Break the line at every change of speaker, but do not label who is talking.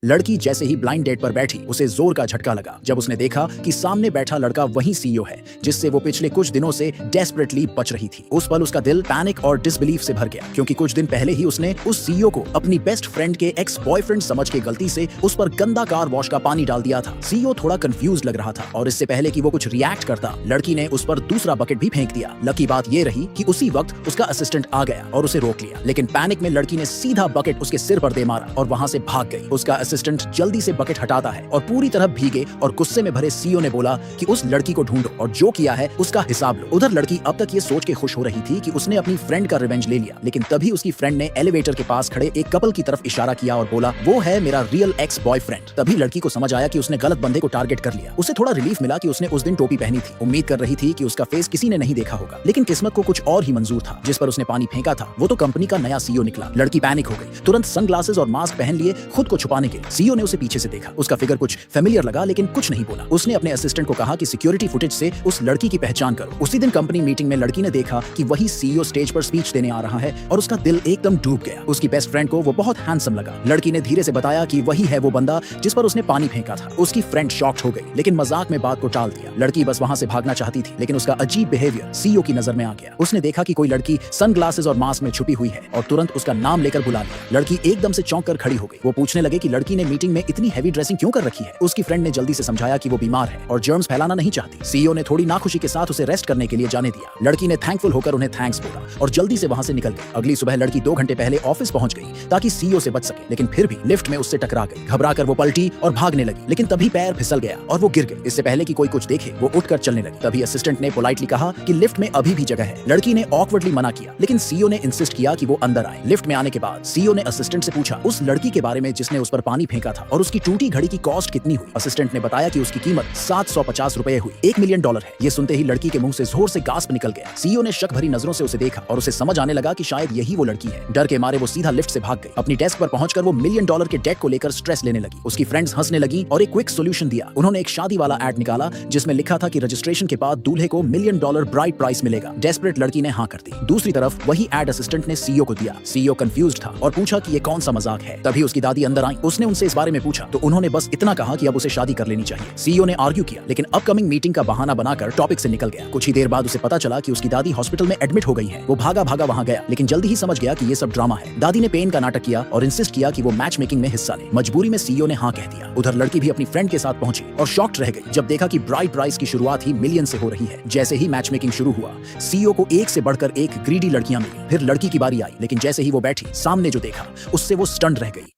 लड़की जैसे ही blind date पर बैठी उसे जोर का झटका लगा जब उसने देखा कि सामने बैठा लड़का वही सीईओ है जिससे वो पिछले कुछ दिनों से डेस्परेटली बच रही थी। उस पल उसका दिल पैनिक और डिसबिलीफ से भर गया क्योंकि कुछ दिन पहले ही उसने उस सीईओ को अपनी बेस्ट फ्रेंड के एक्स बॉयफ्रेंड समझ के गलती से उस पर गंदा कार वॉश का पानी डाल दिया था। सीईओ थोड़ा कंफ्यूज लग रहा था और इससे पहले कि वो कुछ रिएक्ट करता लड़की ने उस पर दूसरा बकेट भी फेंक दिया। लकी बात ये रही कि उसी वक्त उसका असिस्टेंट आ गया और उसे रोक लिया, लेकिन पैनिक में लड़की ने सीधा बकेट उसके सिर पर दे मारा और वहां से भाग गई। उसका असिस्टेंट जल्दी से बकेट हटाता है और पूरी तरह भीगे और गुस्से में भरे सीईओ ने बोला कि उस लड़की को ढूंढो और जो किया है उसका हिसाब लो। उधर लड़की अब तक ये सोच के खुश हो रही थी कि उसने अपनी फ्रेंड का रिवेंज ले लिया, लेकिन तभी उसकी फ्रेंड ने एलिवेटर के पास खड़े एक कपल की तरफ इशारा किया और बोला वो है मेरा रियल एक्स बॉयफ्रेंड। तभी लड़की को समझ आया कि उसने गलत बंदे को टारगेट कर लिया। उसे थोड़ा रिलीफ मिला कि उसने उस दिन टोपी पहनी थी। उम्मीद कर रही थी कि उसका फेस किसी ने नहीं देखा होगा, लेकिन किस्मत को कुछ और ही मंजूर था। जिस पर उसने पानी फेंका था वो तो कंपनी का नया सीईओ निकला। लड़की पैनिक हो गई, तुरंत सनग्लासेस और मास्क पहन लिए खुद को छुपाने के लिए। सीईओ ने उसे पीछे से देखा, उसका फिगर कुछ फेमिलियर लगा लेकिन कुछ नहीं बोला। उसने अपने असिस्टेंट को कहा कि सिक्योरिटी फुटेज से उस लड़की की पहचान करो। उसी दिन कंपनी मीटिंग में लड़की ने देखा कि वही सीईओ स्टेज पर स्पीच देने आ रहा है और उसका दिल एकदम डूब गया। उसकी बेस्ट फ्रेंड को वो बहुत हैंडसम लगा। लड़की ने धीरे से बताया कि वही है वो बंदा जिस पर उसने पानी फेंका था। उसकी फ्रेंड शॉक्ड हो गई लेकिन मजाक में बात को टाल दिया। लड़की बस वहां से भागना चाहती थी, लेकिन उसका अजीब बिहेवियर सीईओ की नजर में आ गया। उसने देखा कि कोई लड़की सनग्लासेस और मास्क में छुपी हुई है और तुरंत उसका नाम लेकर बुला लिया। लड़की एकदम से चौंक कर खड़ी हो गई। वो पूछने लगे कि लड़की ने मीटिंग में इतनी हैवी ड्रेसिंग क्यों कर रखी है। उसकी फ्रेंड ने जल्दी से समझाया कि वो बीमार है और जर्म्स फैलाना नहीं चाहती। सीईओ ने थोड़ी नाखुशी के साथ उसे रेस्ट करने के लिए जाने दिया। लड़की ने थैंकफुल होकर उन्हें थैंक्स बोला और जल्दी से वहां से निकल गई। अगली सुबह लड़की 2 घंटे पहले ऑफिस पहुंच गई ताकि सीईओ से बच सके, लेकिन फिर भी लिफ्ट में उससे टकरा गई। घबराकर वो पलटी और भागने लगी, लेकिन तभी पैर फिसल गया और वो गिर गई। इससे पहले कि कोई कुछ देखे वो उठकर चलने लगी। तभी असिस्टेंट ने पोलाइटली कहा कि लिफ्ट में अभी भी जगह है। लड़की ने ऑकवर्डली मना किया, लेकिन सीईओ ने इंसिस्ट किया कि वो अंदर आए। लिफ्ट में आने के बाद सीईओ ने असिस्टेंट से पूछा उस लड़की के बारे में जिसने उस पर पानी फेंका था और उसकी टूटी घड़ी की कॉस्ट कितनी हुई। असिस्टेंट ने बताया कि उसकी कीमत $750 हुई। $1 मिलियन है। ये सुनते ही लड़की के मुंह से जोर से गास्प निकल गया। सीईओ ने शक भरी नजरों से उसे देखा और उसे समझ आने लगा कि शायद यही वो लड़की है। डर के मारे वो सीधा लिफ्ट से भाग गई। अपनी डेस्क पर पहुंचकर वो $1 मिलियन के डेट को लेकर स्ट्रेस लेने लगी। उसकी फ्रेंड्स हंसने लगी और एक क्विक सॉल्यूशन दिया। उन्होंने एक शादी वाला एड निकाला जिसमें लिखा था कि रजिस्ट्रेशन के बाद दूल्हे को $1 मिलियन ब्राइड प्राइस मिलेगा। डेस्परेट लड़की ने हाँ कर दी। दूसरी तरफ वही एड असिस्टेंट ने सीईओ को दिया। सीईओ कंफ्यूज्ड था और पूछा कि ये कौन सा मजाक है। तभी उसकी दादी अंदर आई। उसने उनसे इस बारे में पूछा तो उन्होंने बस इतना कहा कि अब उसे शादी कर लेनी चाहिए। सीईओ ने आर्ग्यू किया, लेकिन अपकमिंग मीटिंग का बहाना बनाकर टॉपिक से निकल गया। कुछ ही देर बाद उसे पता चला कि उसकी दादी हॉस्पिटल में एडमिट हो गई है। वो भागा भागा वहां गया, लेकिन जल्दी ही समझ गया कि ये सब ड्रामा है। दादी ने पेन का नाटक किया और इंसिस्ट किया कि वो मैच मेकिंग में हिस्सा ले। मजबूरी में सीईओ ने हाँ कह दिया। उधर लड़की भी अपनी फ्रेंड के साथ पहुंची और शॉक्ड रह गई जब देखा कि ब्राइड प्राइस की शुरुआत ही मिलियन से हो रही है। जैसे ही मैच मेकिंग शुरू हुआ, सीईओ को एक से बढ़कर एक ग्रीडी लड़कियां मिली। फिर लड़की की बारी आई, लेकिन जैसे ही वो बैठी, सामने जो देखा उससे वो स्टन्ड रह गई।